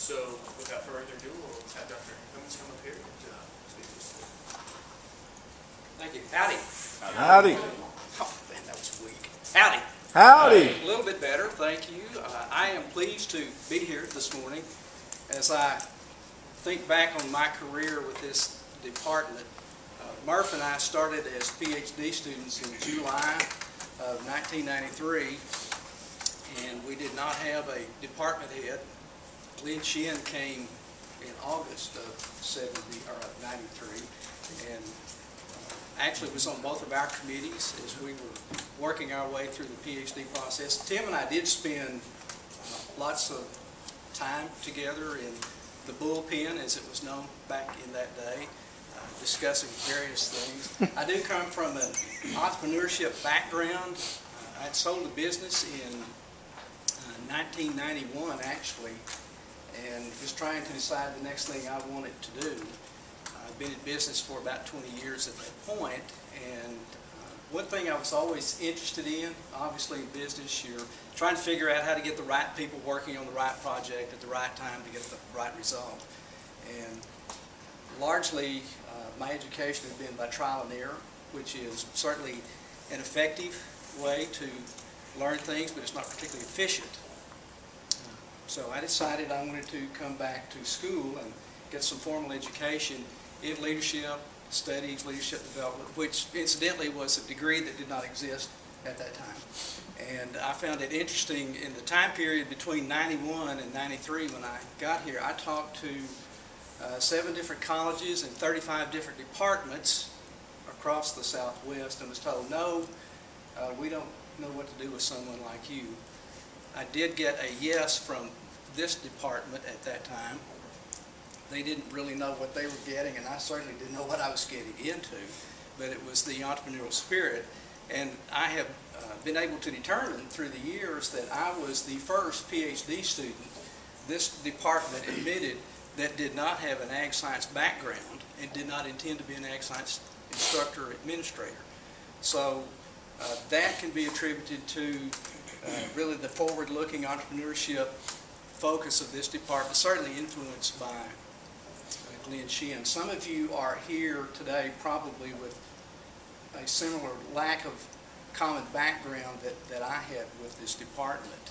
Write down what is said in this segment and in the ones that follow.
So without further ado, we'll have Dr. Cummins come up here and speak to us. Thank you. Howdy. Howdy. Oh, man, that was weak. Howdy. Howdy. A little bit better, thank you. I am pleased to be here this morning as I think back on my career with this department. Murph and I started as PhD students in July of 1993, and we did not have a department head. Lynn Shin came in August of 93, and actually was on both of our committees as we were working our way through the PhD process. Tim and I did spend lots of time together in the bullpen, as it was known back in that day, discussing various things. I do come from an entrepreneurship background. I'd sold a business in 1991, actually, and was trying to decide the next thing I wanted to do. I've been in business for about 20 years at that point, and one thing I was always interested in, obviously in business, you're trying to figure out how to get the right people working on the right project at the right time to get the right result. And largely, my education has been by trial and error, which is certainly an effective way to learn things, but it's not particularly efficient. So I decided I wanted to come back to school and get some formal education in leadership studies, leadership development, which incidentally was a degree that did not exist at that time. And I found it interesting in the time period between 91 and 93 when I got here, I talked to 7 different colleges and 35 different departments across the Southwest and was told, no, we don't know what to do with someone like you. I did get a yes from this department at that time. They didn't really know what they were getting, and I certainly didn't know what I was getting into, but it was the entrepreneurial spirit. And I have been able to determine through the years that I was the first PhD student this department admitted that did not have an ag science background and did not intend to be an ag science instructor or administrator. So that can be attributed to really the forward-looking entrepreneurship focus of this department, certainly influenced by Lynn Shin. Some of you are here today probably with a similar lack of common background that I had with this department.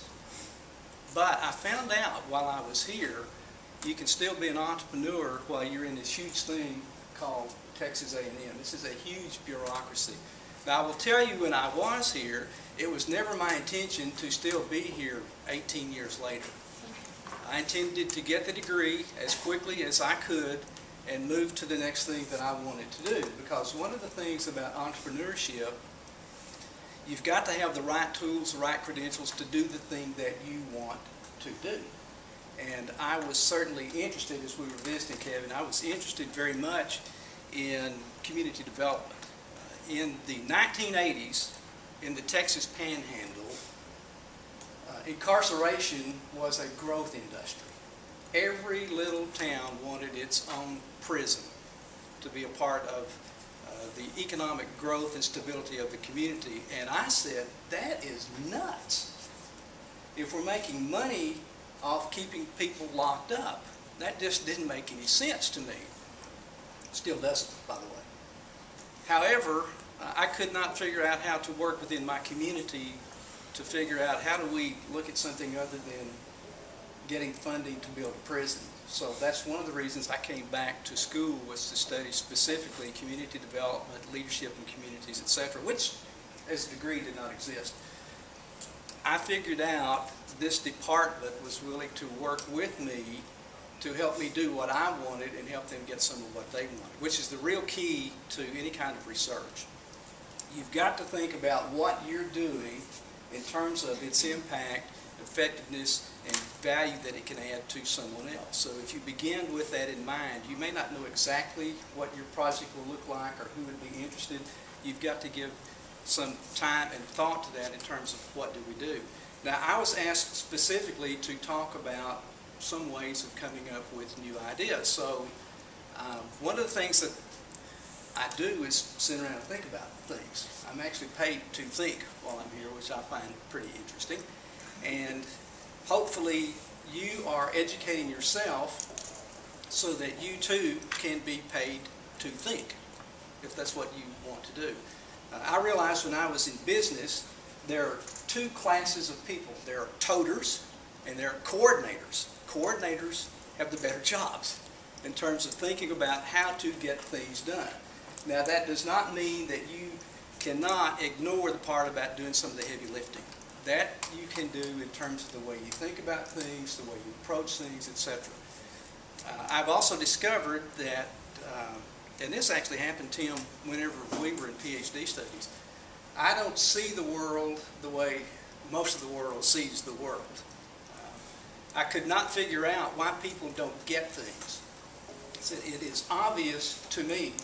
But I found out while I was here, you can still be an entrepreneur while you're in this huge thing called Texas A&M. This is a huge bureaucracy. Now, I will tell you, when I was here, it was never my intention to still be here 18 years later. I intended to get the degree as quickly as I could and move to the next thing that I wanted to do. Because one of the things about entrepreneurship, you've got to have the right tools, the right credentials to do the thing that you want to do. And I was certainly interested, as we were visiting, Kevin, I was interested very much in community development. In the 1980s, in the Texas Panhandle, incarceration was a growth industry. Every little town wanted its own prison to be a part of the economic growth and stability of the community. And I said, that is nuts. If we're making money off keeping people locked up, that just didn't make any sense to me. Still doesn't, by the way. However, I could not figure out how to work within my community to figure out how do we look at something other than getting funding to build a prison. So that's one of the reasons I came back to school, was to study specifically community development, leadership in communities, etc., which as a degree did not exist. I figured out this department was willing to work with me to help me do what I wanted and help them get some of what they wanted, which is the real key to any kind of research. You've got to think about what you're doing in terms of its impact, effectiveness, and value that it can add to someone else. So if you begin with that in mind, you may not know exactly what your project will look like or who would be interested. You've got to give some time and thought to that in terms of what do we do. Now, I was asked specifically to talk about some ways of coming up with new ideas. So one of the things that I do is sit around and think about things. I'm actually paid to think while I'm here, which I find pretty interesting. And hopefully you are educating yourself so that you too can be paid to think, if that's what you want to do. I realized when I was in business, there are two classes of people. There are toters and there are coordinators. Coordinators have the better jobs in terms of thinking about how to get things done. Now, that does not mean that you cannot ignore the part about doing some of the heavy lifting. That you can do in terms of the way you think about things, the way you approach things, etc. I've also discovered that, and this actually happened, Tim, whenever we were in PhD studies, I don't see the world the way most of the world sees the world. I could not figure out why people don't get things. It is obvious to me.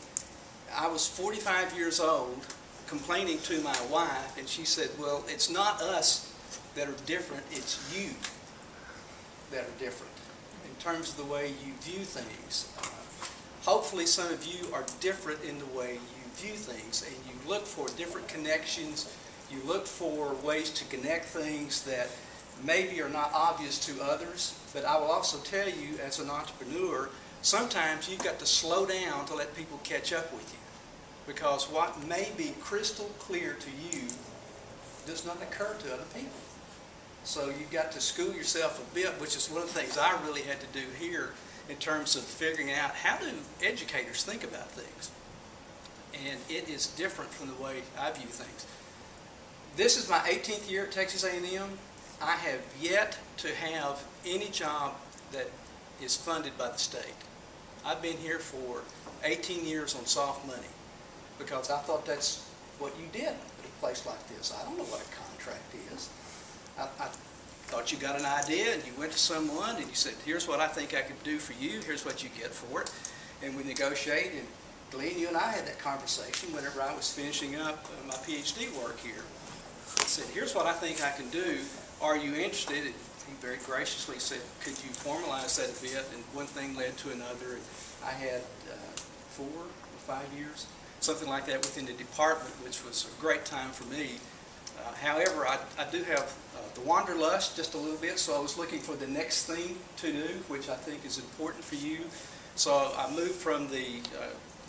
I was 45 years old complaining to my wife, and she said, well, it's not us that are different, it's you that are different in terms of the way you view things. Hopefully some of you are different in the way you view things, and you look for different connections, you look for ways to connect things that maybe are not obvious to others. But I will also tell you, as an entrepreneur, sometimes you've got to slow down to let people catch up with you, because what may be crystal clear to you does not occur to other people. So you've got to school yourself a bit, which is one of the things I really had to do here in terms of figuring out how do educators think about things. And it is different from the way I view things. This is my 18th year at Texas A&M. I have yet to have any job that is funded by the state. I've been here for 18 years on soft money because I thought that's what you did at a place like this. I don't know what a contract is. I thought you got an idea and you went to someone and you said, here's what I think I could do for you, here's what you get for it. And we negotiate, and Glenn, you and I had that conversation whenever I was finishing up my PhD work here. I said, here's what I think I can do. Are you interested? And he very graciously said, could you formalize that a bit? And one thing led to another. And I had 4 or 5 years, something like that, within the department, which was a great time for me. However, I do have the wanderlust just a little bit, so I was looking for the next thing to do, which I think is important for you. So I moved from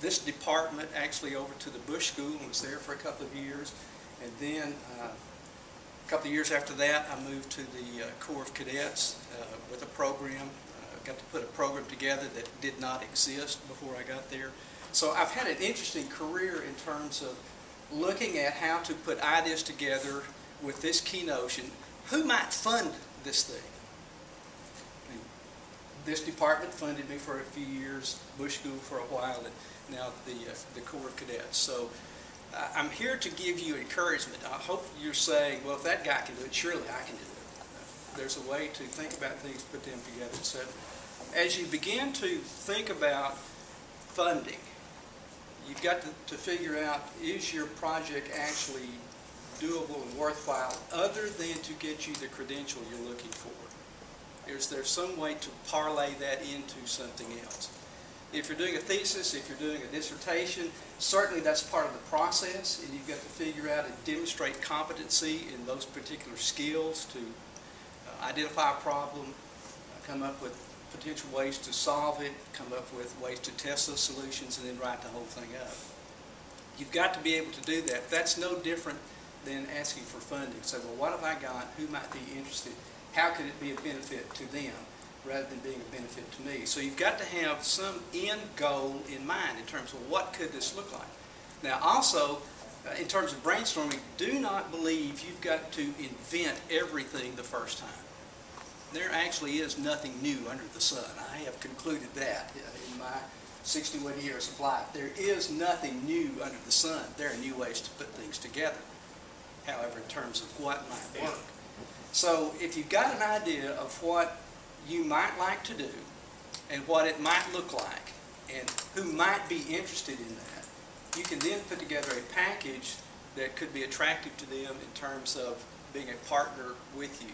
this department actually over to the Bush School and was there for a couple of years. And then a couple of years after that, I moved to the Corps of Cadets with a program. Got to put a program together that did not exist before I got there. So I've had an interesting career in terms of looking at how to put ideas together with this key notion. Who might fund this thing? And this department funded me for a few years, Bush School for a while, and now the Corps of Cadets. So I'm here to give you encouragement. I hope you're saying, well, if that guy can do it, surely I can do it. There's a way to think about things, put them together, etc. As you begin to think about funding, you've got to figure out, is your project actually doable and worthwhile other than to get you the credential you're looking for? Is there some way to parlay that into something else? If you're doing a thesis, if you're doing a dissertation, certainly that's part of the process, and you've got to figure out and demonstrate competency in those particular skills to identify a problem, come up with potential ways to solve it, come up with ways to test those solutions, and then write the whole thing up. You've got to be able to do that. That's no different than asking for funding. So, well, what have I got? Who might be interested? How could it be a benefit to them rather than being a benefit to me? So you've got to have some end goal in mind in terms of what could this look like. Now also, in terms of brainstorming, do not believe you've got to invent everything the first time. There actually is nothing new under the sun. I have concluded that in my 61 years of life. There is nothing new under the sun. There are new ways to put things together, however, in terms of what might work. So if you've got an idea of what you might like to do and what it might look like and who might be interested in that, you can then put together a package that could be attractive to them in terms of being a partner with you.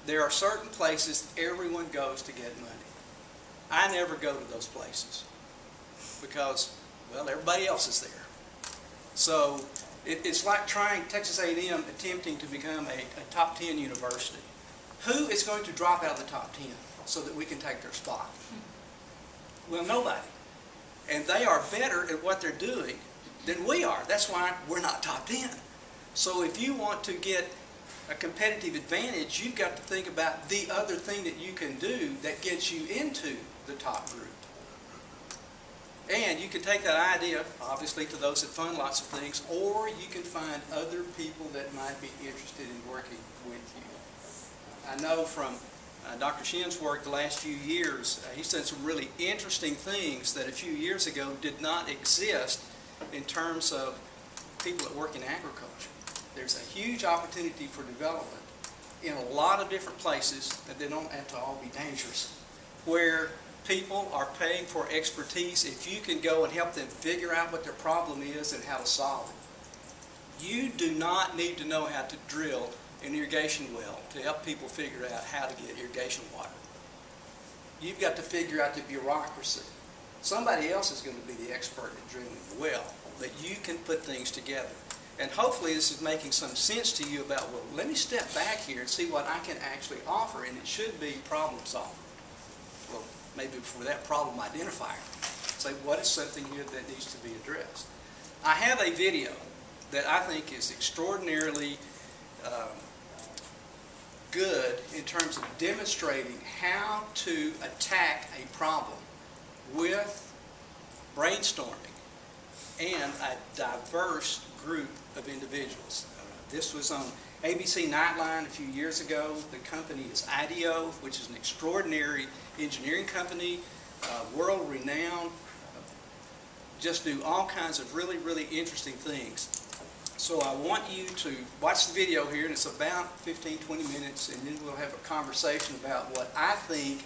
There are certain places everyone goes to get money. I never go to those places because, well, everybody else is there. So it's like trying Texas A&M attempting to become a top 10 university. Who is going to drop out of the top 10 so that we can take their spot? Well, nobody. And they are better at what they're doing than we are. That's why we're not top 10. So if you want to get a competitive advantage, you've got to think about the other thing that you can do that gets you into the top group. And you can take that idea, obviously, to those that fund lots of things, or you can find other people that might be interested in working with you. I know from Dr. Shin's work the last few years, he's done some really interesting things that a few years ago did not exist in terms of people that work in agriculture. There's a huge opportunity for development in a lot of different places, and they don't have to all be dangerous, where people are paying for expertise. If you can go and help them figure out what their problem is and how to solve it. You do not need to know how to drill an irrigation well to help people figure out how to get irrigation water. You've got to figure out the bureaucracy. Somebody else is going to be the expert at drilling the well, but you can put things together. And hopefully this is making some sense to you about, well, let me step back here and see what I can actually offer, and it should be problem solving. Well, maybe for that problem identifier. Say, what is something here that needs to be addressed? I have a video that I think is extraordinarily good in terms of demonstrating how to attack a problem with brainstorming and a diverse group of individuals. This was on ABC Nightline a few years ago. The company is IDEO, which is an extraordinary engineering company, world-renowned, just do all kinds of really, really interesting things. So I want you to watch the video here, and it's about 15-20 minutes, and then we'll have a conversation about what I think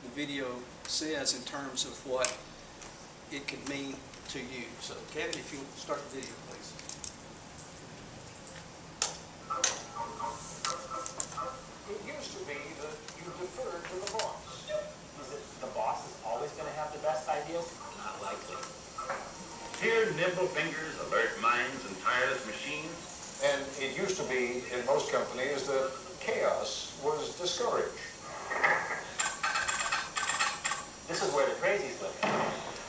the video says in terms of what it could mean to you. So Kevin, if you'll start the video, please. It used to be that you deferred to the boss. Is it the boss is always going to have the best ideas? Not likely. Here, nimble fingers, alert minds, and tireless machines. And it used to be in most companies that chaos was discouraged. This is where the crazies live.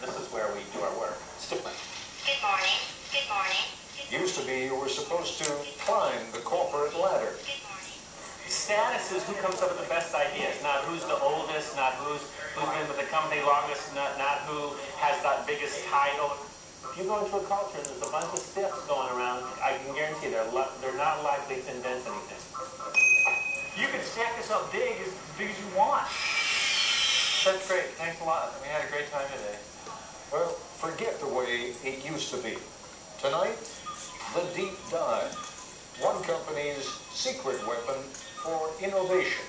This is where we do our work. It's different. Good morning. Good morning. Used to be you were supposed to climb the corporate ladder. Good morning. Status is who comes up with the best ideas, not who's the oldest, not who's been with the company longest, not who has that biggest title. If you go into a culture and there's a bunch of stiffs going around, I can guarantee they're not likely to invent anything. You can stack this up big as you want. That's great. Thanks a lot. We had a great time today. Well, forget the way it used to be. Tonight, the deep dive. One company's secret weapon for innovation.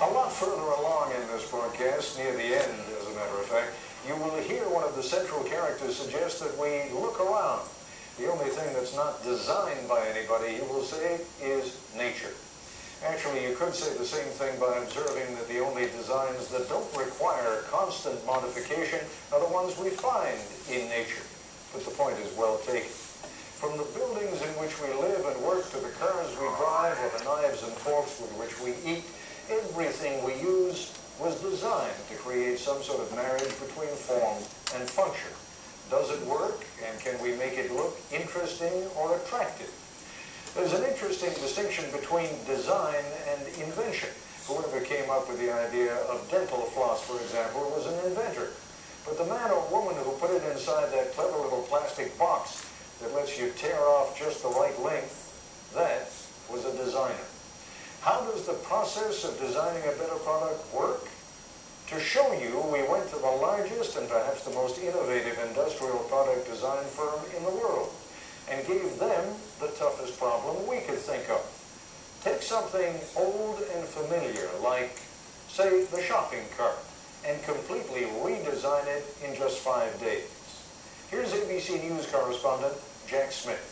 A lot further along in this broadcast, near the end, as a matter of fact, you will hear one of the central characters suggest that we look around. The only thing that's not designed by anybody, he will say, is nature. Actually, you could say the same thing by observing that the only designs that don't require constant modification are the ones we find in nature. But the point is well taken. From the buildings in which we live and work to the cars we drive or the knives and forks with which we eat, everything we use was designed to create some sort of marriage between form and function. Does it work, and can we make it look interesting or attractive? There's an interesting distinction between design and invention. Whoever came up with the idea of dental floss, for example, was an inventor. But the man or woman who put it inside that clever little plastic box that lets you tear off just the right length, that was a designer. How does the process of designing a better product work? To show you, we went to the largest and perhaps the most innovative industrial product design firm in the world and gave them the toughest problem we could think of. Take something old and familiar like, say, the shopping cart, and completely redesign it in just 5 days. Here's ABC News correspondent Jack Smith.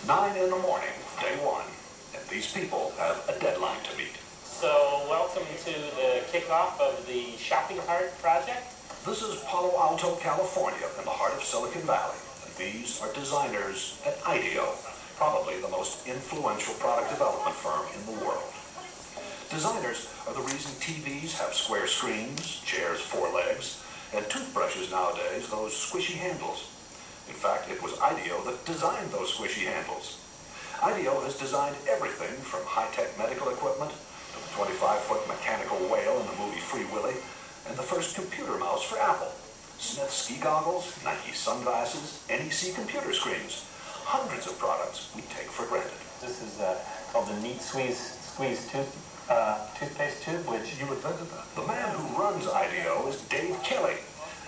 9 in the morning, day one. At these people have a deadline to meet. So, welcome to the kickoff of the shopping cart project. This is Palo Alto, California, in the heart of Silicon Valley. And these are designers at IDEO, probably the most influential product development firm in the world. Designers are the reason TVs have square screens, chairs 4 legs, and toothbrushes nowadays those squishy handles. In fact, it was IDEO that designed those squishy handles. IDEO has designed everything from high-tech medical equipment to the 25-foot mechanical whale in the movie Free Willy, and the first computer mouse for Apple. Smith ski goggles, Nike sunglasses, NEC computer screens. Hundreds of products we take for granted. This is called the Neat Squeeze toothpaste tube, which you invented that. The man who runs IDEO is Dave Kelly,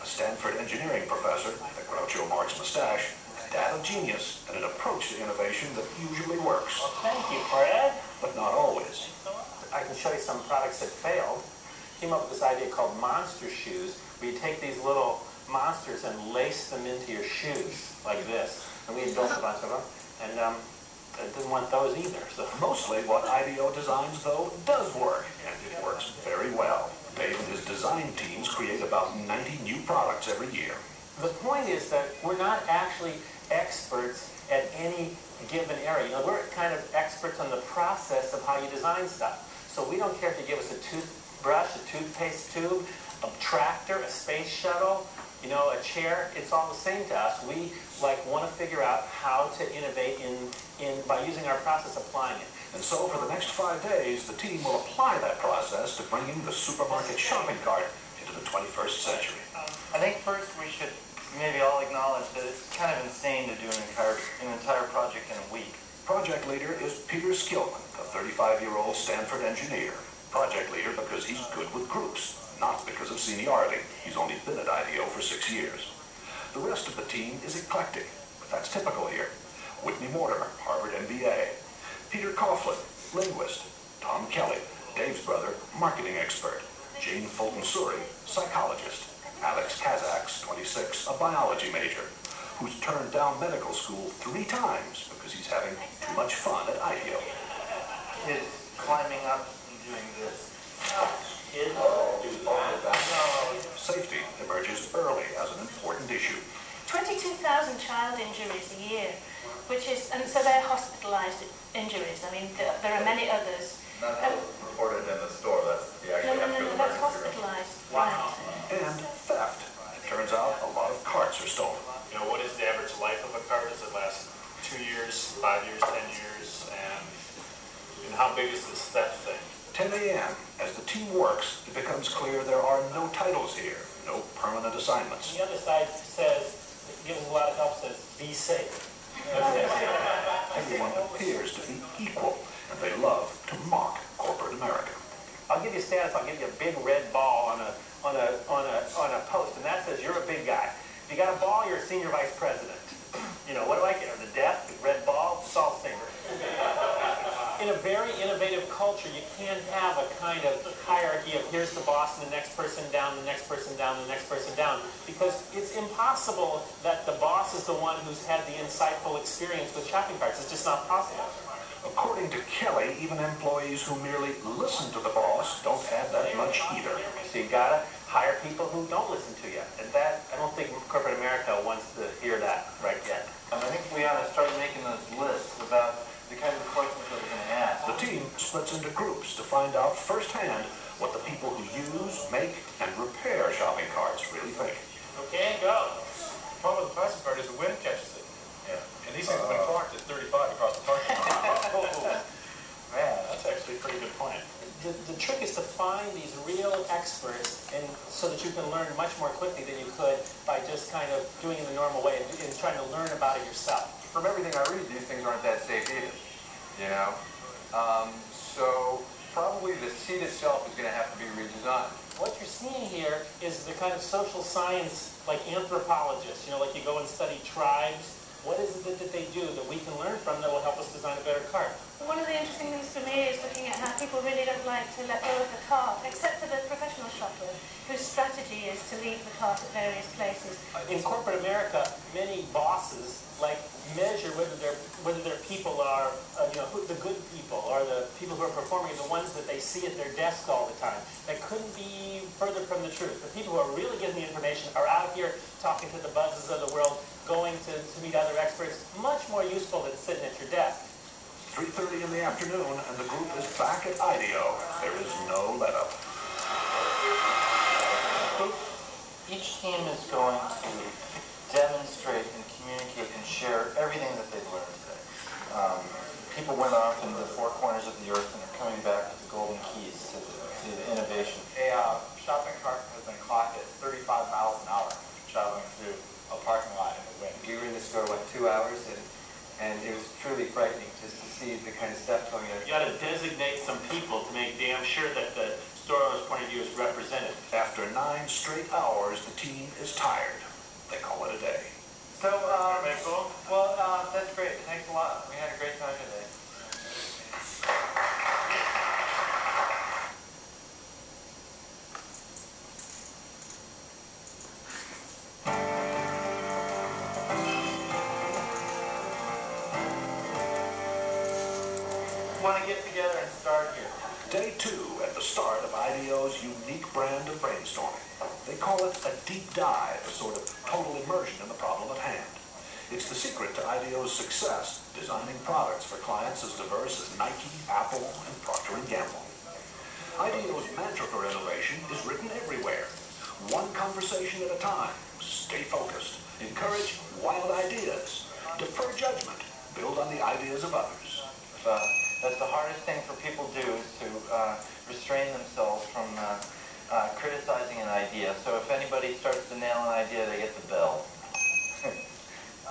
a Stanford engineering professor, the Groucho Marx mustache, a data genius, and an approach to innovation that usually works. Well, thank you, Fred. But not always. I can show you some products that failed. Came up with this idea called monster shoes, where you take these little monsters and lace them into your shoes, like this. And we had built a bunch of them, and I didn't want those either. So Mostly what IDEO designs, though, does work, and it works very well. Dave and his design teams create about 90 new products every year. the point is that we're not actually experts at any given area. You know, we're kind of experts on the process of how you design stuff. So we don't care if you give us a toothbrush, a toothpaste tube, a tractor, a space shuttle, you know, a chair. It's all the same to us. We want to figure out how to innovate by using our process, applying it. And so for the next 5 days, the team will apply that process to bringing the supermarket shopping cart into the 21st century. I think first we should maybe all acknowledge that it's kind of insane to do an entire project in a week. Project leader is Peter Skillman, a 35-year-old Stanford engineer. Project leader because he's good with groups, not because of seniority. He's only been at IDEO for 6 years. The rest of the team is eclectic, but that's typical here. Whitney Mortimer, Harvard MBA. Peter Coughlin, linguist. Tom Kelly, Dave's brother, marketing expert. Jane Fulton-Suri, psychologist. Alex Kazaks, 26, a biology major, who's turned down medical school 3 times because he's having too much fun at IDEO. Kids climbing up and doing this. Kids do that. Safety emerges early as an important issue. 22,000 child injuries a year, which is, and so they're hospitalized injuries. I mean, there are many others. Not reported in the store, that's the actual No, that's hospitalized. Wow. And theft. It turns out a lot of carts are stolen. You know, what is the average life of a car? Does it last 2 years, 5 years, 10 years? And how big is this theft thing? 10 a.m. As the team works, it becomes clear there are no titles here, no permanent assignments. The other side says, it gives a lot of help, says, be safe. Everyone appears to be equal, and they love to mock corporate America. I'll give you status. I'll give you a big red ball on a post, and that says you're a big guy. If you got a ball, you're a senior vice president. You know, what do I get? The desk, the red ball, salt finger. In a very innovative culture, you can't have a kind of hierarchy of here's the boss and the next person down, the next person down, the next person down, because it's impossible that the boss is the one who's had the insightful experience with shopping carts. It's just not possible. According to Kelly, even employees who merely listen to the boss don't add that much either. So you gotta hire people who don't listen to you. And that, I don't think corporate America wants to hear that right yet. And I think we ought to start making those lists about the kind of questions that we're going to ask. The team splits into groups to find out firsthand what the people who use, make, and repair shopping carts really think. Okay, go. The problem with the plastic cart is the wind catches it. Yeah. And these things have been clocked at 35 across the parking lot. Man, that's actually a pretty good point. The trick is to find these real experts, and so that you can learn much more quickly than you could by just kind of doing it the normal way and trying to learn about it yourself. From everything I read, these things aren't that safe either, you know? So probably the seat itself is going to have to be redesigned. What you're seeing here is the kind of social science, like anthropologists, you know, like you go and study tribes. What is it that they do that we can learn from that will help us design a better cart? One of the interesting things for me is looking at how people really don't like to let go of the cart, except for the professional shopper, whose strategy is to leave the cart at various places. In corporate America, many bosses measure whether their people are, the good people or the people who are performing are the ones that they see at their desk all the time. That couldn't be further from the truth. The people who are really getting the information are out here talking to the buzzes of the world, going to meet other experts, much more useful than sitting at your desk. 3:30 in the afternoon, and the group is back at IDEO. There is no let-up. Each team is going to demonstrate and communicate and share everything that they've learned today. People went off into the four corners of the earth and are coming back with the golden keys to innovation. A shopping cart has been clocked at 35 miles an hour traveling through a parking lot in the wind. We were in the store, 2 hours, and it was truly frightening just to see the kind of stuff going on. You got to designate some people to make damn sure that the store owner's point of view is represented. After 9 straight hours, the team is tired. They call it a day. So, that's great. Thanks a lot. We had a great time today. Want to get together and start here. Day 2 at the start of IDEO's unique brand of brainstorming. They call it a deep dive, a sort of total immersion in the problem at hand. It's the secret to IDEO's success, designing products for clients as diverse as Nike, Apple, and Procter & Gamble. IDEO's mantra for innovation is written everywhere. One conversation at a time. Stay focused. Encourage wild ideas. Defer judgment. Build on the ideas of others. That's the hardest thing for people to do, is to restrain themselves from criticizing an idea. So if anybody starts to nail an idea, they get the bell.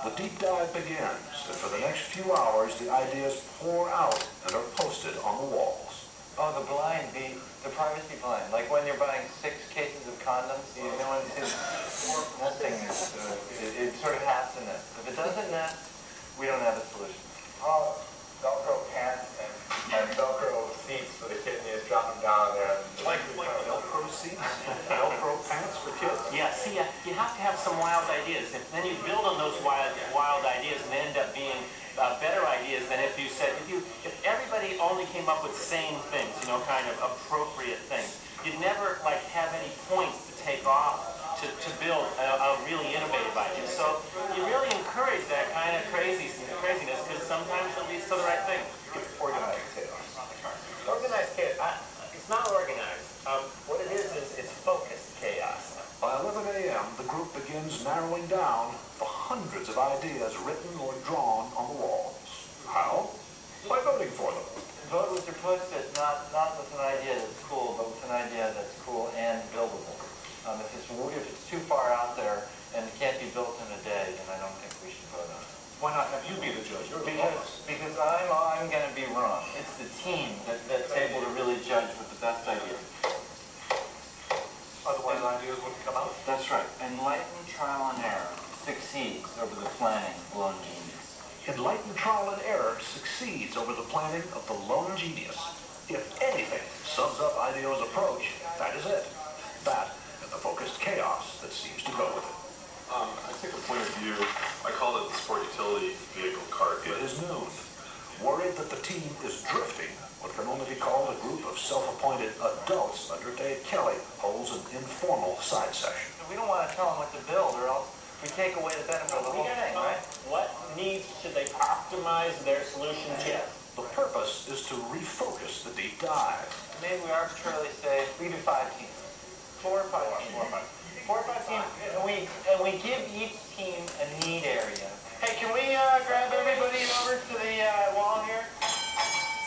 The deep dive begins, and for the next few hours, the ideas pour out and are posted on the walls. Oh, the blind, the privacy blind. Like when you're buying 6 cases of condoms, you know, nesting, it sort of has to nest. If it doesn't nest, we don't have a solution. Velcro pants and Velcro seats for the kids, you just drop them down there. Like Velcro seats? Velcro pants for kids? Yeah, see, you have to have some wild ideas. And then you build on those wild ideas and they end up being better ideas than if you said, if everybody only came up with same things, kind of appropriate things, you'd never have any points to take off to build a really innovative idea. So you really encourage that kind of craziness because sometimes it leads to the right thing. It's organized chaos. Organized chaos. It's not organized. What it is it's focused chaos. By 11 a.m., the group begins narrowing down the hundreds of ideas written or drawn on the walls. How? By voting for them. Vote with your post-it, not with an idea that's cool, but with an idea that's cool and buildable. If it's too far out there and it can't be built in a day, then I don't think we should vote on it. Why not have you be the judge? You're the boss. Because I'm going to be wrong. It's the team that's able to really judge with the best ideas. Otherwise, ideas wouldn't come out. That's right. Enlightened trial and error succeeds over the planning of lone genius. Enlightened trial and error succeeds over the planning of the lone genius. If anything sums up IDEO's approach, that is it. That and the focused chaos that seems to go with it. I take a point of view, I call it the sport utility vehicle cart. It is noon. Worried that the team is drifting, what can only be called a group of self-appointed adults under Dave Kelly holds an informal side session. We don't want to tell them what to build, or else we take away the benefit of the whole thing, right? What needs should they optimize their solution to? The purpose is to refocus the deep dive. Maybe we arbitrarily say we do 5 teams. 4 or 5 teams. 4 or 5 teams, and we give each team a need area. Hey, can we grab everybody over to the wall here?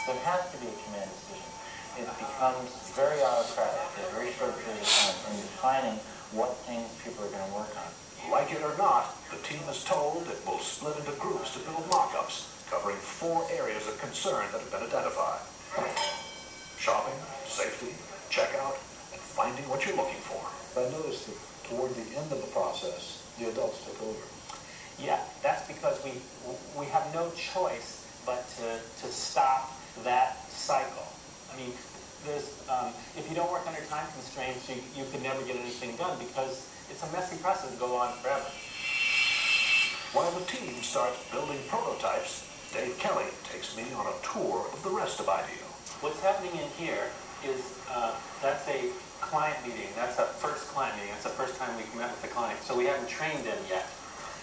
There has to be a command decision. It becomes very autocratic in a very short period of time in defining what things people are going to work on. Like it or not, the team is told it will split into groups to build mock-ups covering 4 areas of concern that have been identified. Shopping, safety, checkout, and finding what you're looking for. I noticed that toward the end of the process, the adults took over. Yeah, that's because we have no choice but to stop that cycle. I mean, if you don't work under time constraints, you could never get anything done because it's a messy process to go on forever. While the team starts building prototypes, Dave Kelly takes me on a tour of the rest of IDEO. What's happening in here is that's a client meeting. That's a first client meeting. That's the first time we've met with the client. So we haven't trained them yet.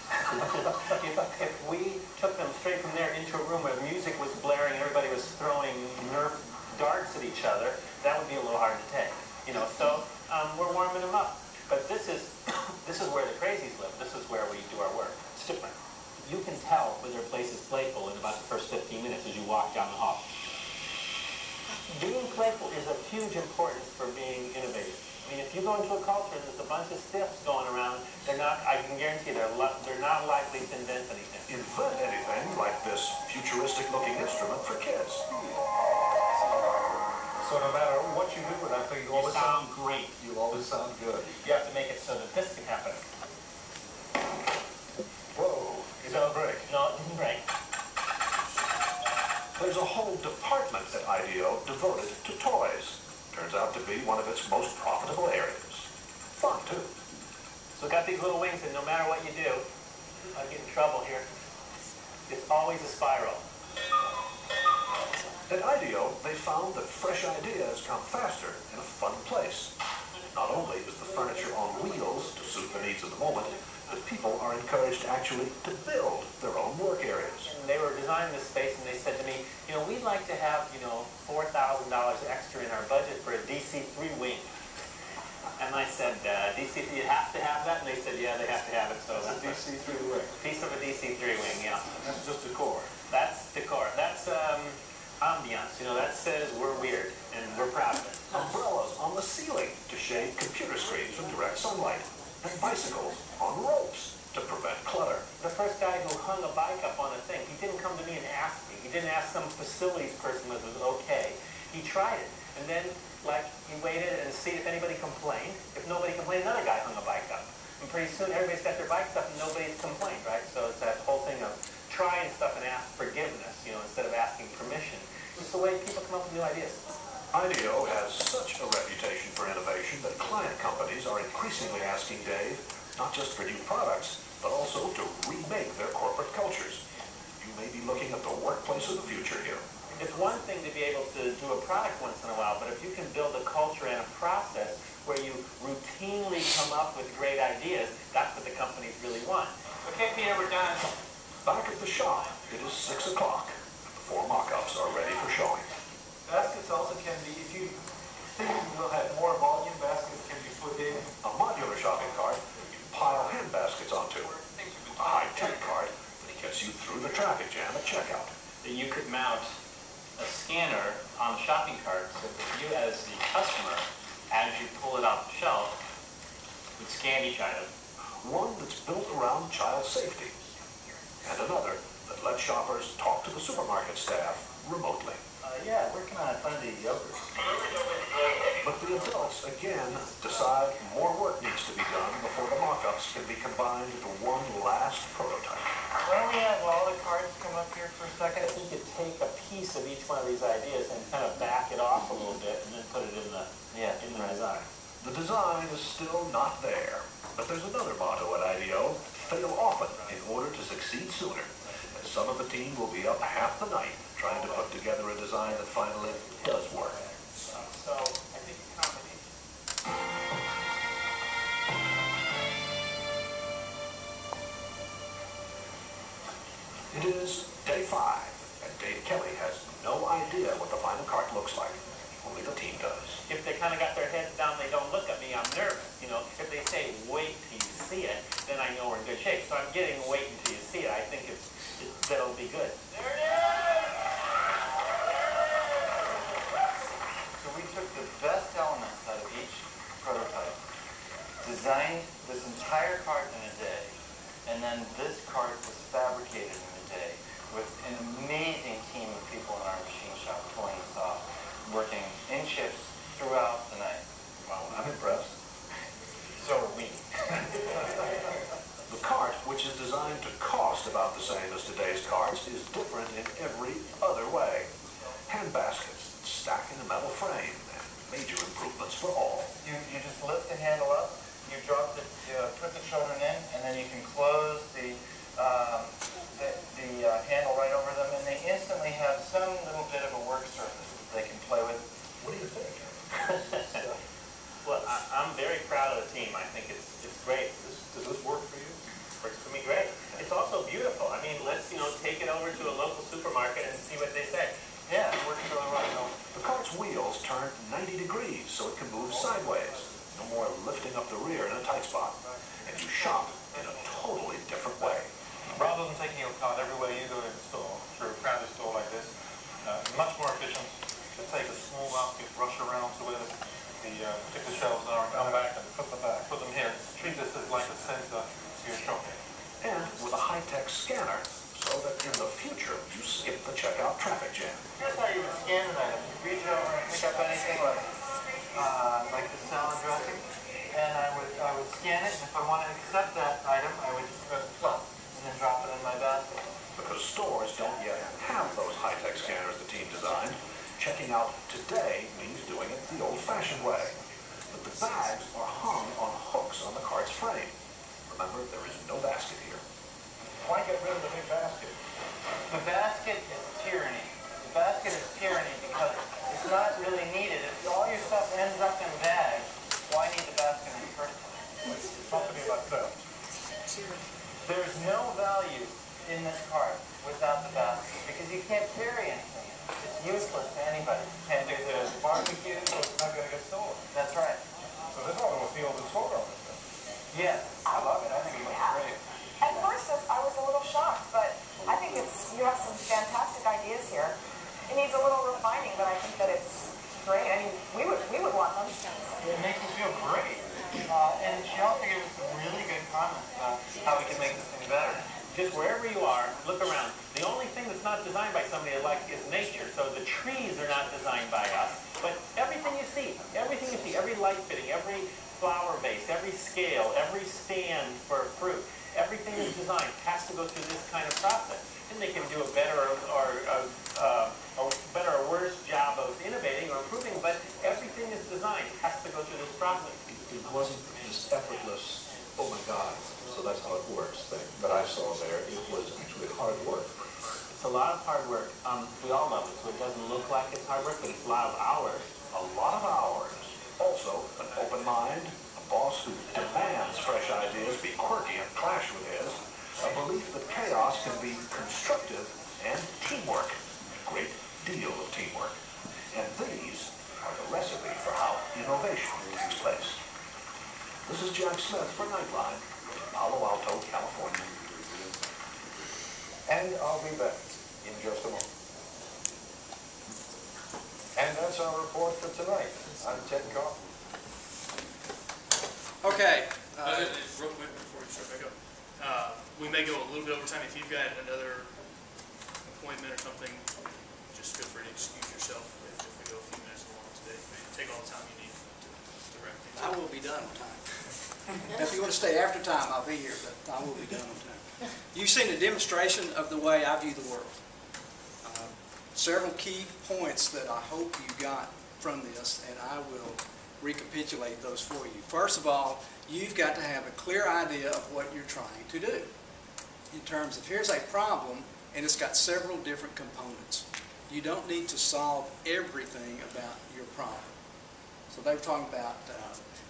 If we took them straight from there into a room where music was blaring and everybody was throwing Nerf darts at each other, that would be a little hard to take. So we're warming them up. But this is where the crazies live. This is where we do our work. It's different. You can tell whether a place is playful in about the first 15 minutes as you walk down the hall. Being playful is of huge importance for being innovative. I mean, if you go into a culture and there's a bunch of stiffs going around, I can guarantee they're not likely to invent anything. Invent anything like this futuristic-looking instrument for kids. So no matter what you do with that thing, you always sound great. You always sound good. You have to make it so that this can happen. Whoa, it didn't break. No, it didn't break. There's a whole department at IDEO devoted to toys. Turns out to be one of its most profitable areas. Fun, too. So it got these little wings, and no matter what you do, I get in trouble here. It's always a spiral. At IDEO, they found that fresh ideas come faster in a fun place. Not only is the furniture on wheels to suit the needs of the moment, but people are encouraged actually to build their own work areas. And they were designing this space, and they said to me, we'd like to have, $4,000 extra in our budget for a DC-3 wing. And I said, DC-3, you have to have that? And they said, yeah, they have to have it. So that's a DC-3 wing. Piece of a DC-3 wing, yeah. And that's just decor. That's decor. That's ambiance. That says we're weird, and we're proud of it. Umbrellas on the ceiling to shade computer screens from direct sunlight. And bicycles on ropes to prevent clutter. The first guy who hung a bike up on a thing, he didn't come to me and ask me. He didn't ask some facilities person if it was okay. He tried it. And then, he waited and see if anybody complained. If nobody complained, another guy hung a bike up. And pretty soon, everybody's got their bikes up and nobody's complained, right? So it's that whole thing of trying stuff and ask forgiveness, instead of asking permission. It's the way people come up with new ideas. IDEO has such a reputation for innovation that client companies are increasingly asking Dave not just for new products, but also to remake their corporate cultures. You may be looking at the workplace of the future here. It's one thing to be able to do a product once in a while, but if you can build a culture and a process where you routinely come up with great ideas, that's what the companies really want. Okay, Peter, we're done. Back at the shop, it is 6 o'clock. The 4 mock-ups are ready for showing. Baskets also can be, if you think you will have more volume, baskets can be put in. A modular shopping cart you pile hand baskets onto. A high-tech cart that gets you through the traffic jam at checkout. You could mount a scanner on the shopping cart so that you as the customer, as you pull it off the shelf, would scan each item. One that's built around child safety. And another that lets shoppers talk to the supermarket staff remotely. Yeah, working on a funny yogurt. But the adults, again, decide more work needs to be done before the mock-ups can be combined into one last prototype. Why don't we have all the cards come up here for a second? If you could take a piece of each one of these ideas and kind of back it off a little bit and then put it in the design. The design is still not there, but there's another motto at IDEO: fail often in order to succeed sooner. And some of the team will be up half the night trying to put together a design that finally does work. So I think a combination. It is day 5, and Dave Kelly has no idea what the final cart looks like. Only the team does. If they kind of got their heads down, they don't look at me, I'm nervous. If they say, wait till you see it, then I know we're in good shape. So I'm getting wait until you see it. I think that'll be good. There it is! So we took the best elements out of each prototype, designed this entire cart in a day, and then this cart was fabricated in a day with an amazing team of people in our machine shop pulling this off, working in shifts throughout the night. Wow, I'm impressed. So are we. The cart, which is designed to cost about the same as today's carts, is different in every improvements for all. You just lift the handle up, you drop the, put the children in, and then you can close the handle right over them, and they instantly have some little bit of a work surface they can play with. What do you think? Well, I'm very proud of the team. I think it's great. Does this work for you? Works for me great. It's also beautiful. I mean, let's take it over to a local supermarket and see what they say. Yeah, it works really well. The cart's wheels turn 90 degrees so it can move sideways. No more lifting up the rear in a tight spot. And you shop in a totally different way. Rather than taking your cart everywhere you go to the store, through a crowded store like this, much more efficient to take a small basket, rush around to where the particular shelves are and come back and put them here. Treat this as like a center to your shopping. And with a high-tech scanner so that in the future you skip the checkout traffic jam. Here's how you would scan an item. You reach over and pick up anything like the salad dressing, and I would scan it, and if I want to accept that item, I would just press plus, and then drop it in my basket. Because stores don't yet have those high-tech scanners the team designed, checking out today means doing it the old-fashioned way. But the bags are hung on hooks on the cart's frame. Remember, there is no basket here. Why get rid of the big basket? The basket is tyranny. The basket is tyranny because it's not really needed. If all your stuff ends up in bags, why need the basket in the first place? It's not to be like that. There's no value in this cart without the basket because you can't carry anything. It's useless to anybody. And if there's barbecue, So it's not going to get stolen. that's right. So this ought to appeal to store owners then. Yes, I love it. I think it looks great. At first, I was a little shocked, but I think you have some fantastic ideas here. It needs a little refining, but I think that it's great. I mean, we would want them. It makes me feel great. And she also gave us some really good comments about how we can make this thing better. Just wherever you are, look around. The only thing that's not designed by somebody like is nature. So the trees are not designed by us, but everything you see, every light fitting, every flower vase, every scale, every stand for fruit, everything is designed, has to go through this kind of process. And they can do a better or worse job of innovating or improving, but everything is designed, has to go through this process. It wasn't just effortless, oh my God, so that's how it works thing that I saw there. It was actually hard work. It's a lot of hard work. We all love it, so it doesn't look like it's hard work, but it's a lot of hours. A lot of hours. Also, an open mind, a boss who demands fresh ideas be quirky and clash with his, a belief that chaos can be constructive, and teamwork. A great deal of teamwork. And these are the recipe for how innovation takes place. This is Jack Smith for Nightline, Palo Alto, California. And I'll be back in just a moment. And that's our report for tonight. I'm Ted Kaufman. Okay. Real quick before we start back up. We may go a little bit over time. If you've got another appointment or something, just feel free to excuse yourself if we go a few minutes along today. Take all the time you need to wrap things up. I will be done on time. If you want to stay after time, I'll be here, but I will be done on time. You've seen a demonstration of the way I view the world. Several key points that I hope you got from this, and I will recapitulate those for you. First of all, you've got to have a clear idea of what you're trying to do. In terms of, here's a problem, and it's got several different components. You don't need to solve everything about your problem. So they were talking about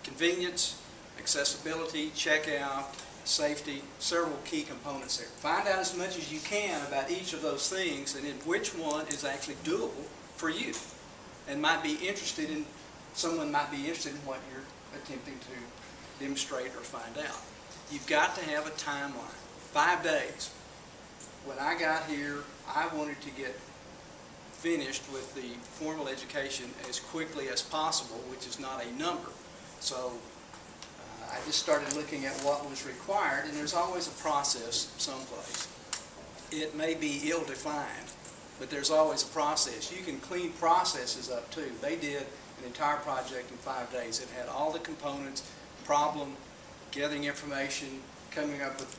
convenience, accessibility, checkout, safety, several key components there. Find out as much as you can about each of those things and then which one is actually doable for you and might be interested in, someone might be interested in what you're attempting to demonstrate or find out. You've got to have a timeline. 5 days. When I got here, I wanted to get finished with the formal education as quickly as possible, which is not a number. So I just started looking at what was required, and there's always a process someplace. It may be ill-defined, but there's always a process. You can clean processes up too. They did an entire project in 5 days. It had all the components, problem, gathering information, coming up with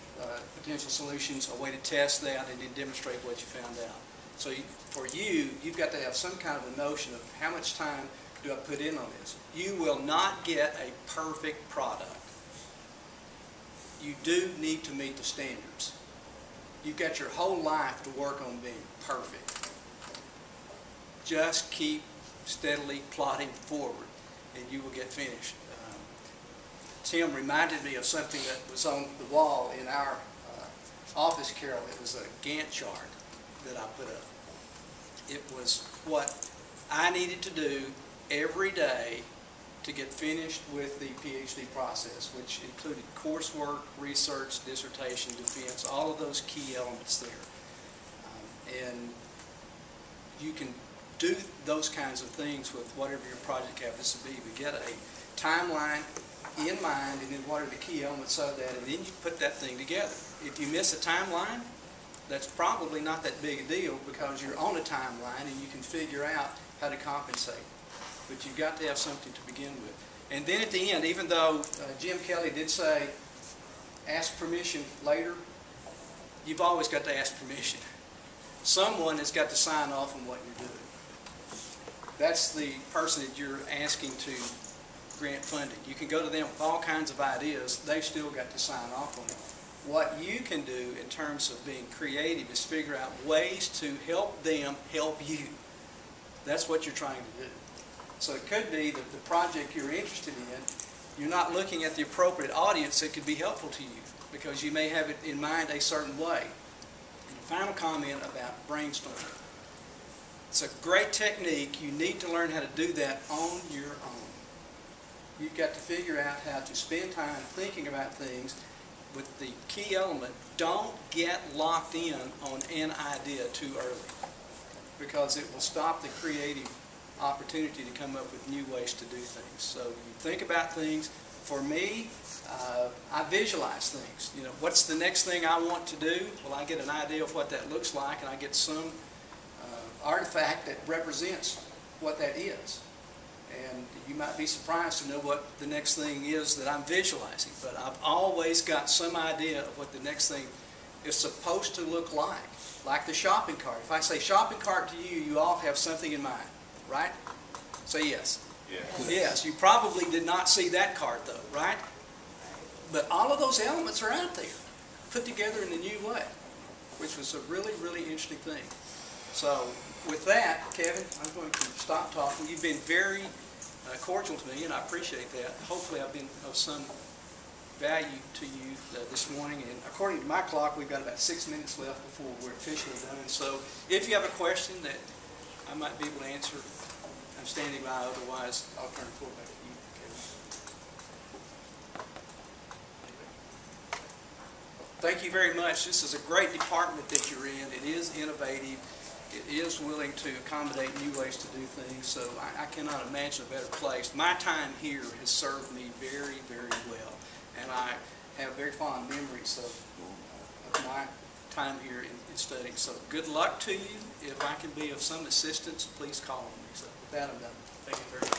potential solutions, a way to test that, and then demonstrate what you found out. So for you, you've got to have some kind of a notion of how much time do I put in on this? You will not get a perfect product. You do need to meet the standards. You've got your whole life to work on being perfect. Just keep steadily plodding forward and you will get finished. Tim reminded me of something that was on the wall in our office, Carol. It was a Gantt chart that I put up. It was what I needed to do every day to get finished with the PhD process, which included coursework, research, dissertation, defense, all of those key elements there. And you can do those kinds of things with whatever your project happens to be, but get a timeline in mind and then what are the key elements of that, and then you put that thing together. If you miss a timeline, that's probably not that big a deal because you're on a timeline and you can figure out how to compensate. But you've got to have something to begin with. And then at the end, even though Jim Kelly did say, ask permission later, you've always got to ask permission. Someone has got to sign off on what you're doing. That's the person that you're asking to grant funding. You can go to them with all kinds of ideas. They've still got to sign off on it. What you can do in terms of being creative is figure out ways to help them help you. That's what you're trying to do. So it could be that the project you're interested in, you're not looking at the appropriate audience that could be helpful to you because you may have it in mind a certain way. And a final comment about brainstorming. It's a great technique. You need to learn how to do that on your own. You've got to figure out how to spend time thinking about things with the key element. Don't get locked in on an idea too early because it will stop the creative opportunity to come up with new ways to do things. So you think about things. For me, I visualize things. You know, what's the next thing I want to do? Well, I get an idea of what that looks like, and I get some artifact that represents what that is. And you might be surprised to know what the next thing is that I'm visualizing. But I've always got some idea of what the next thing is supposed to look like the shopping cart. If I say shopping cart to you, you all have something in mind, right? Say yes. Yes. Yes. You probably did not see that cart though, right? But all of those elements are out there, put together in a new way, which was a really, really interesting thing. So with that, Kevin, I'm going to stop talking. You've been very cordial to me, and I appreciate that. Hopefully I've been of some value to you this morning. And according to my clock, we've got about 6 minutes left before we're officially done. So if you have a question that I might be able to answer, I'm standing by. Otherwise, I'll turn the floor back to you, Kevin. Thank you very much. This is a great department that you're in. It is innovative. It is willing to accommodate new ways to do things, so I cannot imagine a better place. My time here has served me very, very well, and I have very fond memories of my time here in studying. So good luck to you. If I can be of some assistance, please call on me. So with that, I'm done. Thank you very much.